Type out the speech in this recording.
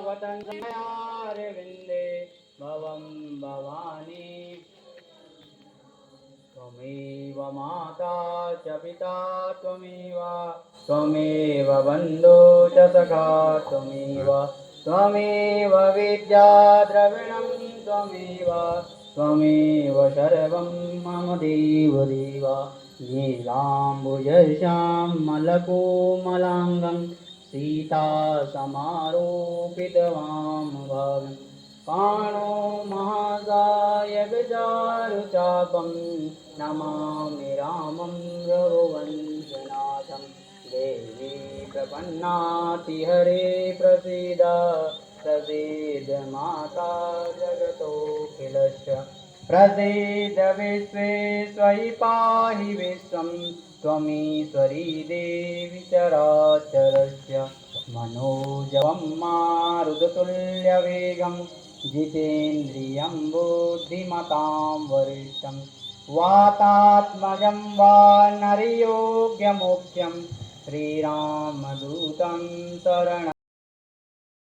वतन्मयारविन्दे भवं भवानी त्वमेव माता च पिता त्वमेव बन्धो च सखा त्वमेव विद्या द्रविणं त्वमेव सर्वं मम देव नीलाम्बुजश्यामलकोमलाङ्गं सीतासमारोपितवां भागं पाणो महाकाय गजारुचापं नमामि रामं रघुवंशनाथं देवी प्रपन्नाति हरे प्रसीद माता जगतोऽखिलस्य प्रसीद विश्वेश्वरि पाहि विश्वं त्वमीश्वरी देवी चराचरस्य मनोजवं मारुततुल्यवेगं जितेन्द्रियं बुद्धिमतां वरिष्ठं वातात्मजं वानरयोग्यमुख्यं श्रीरामदूतं शरणं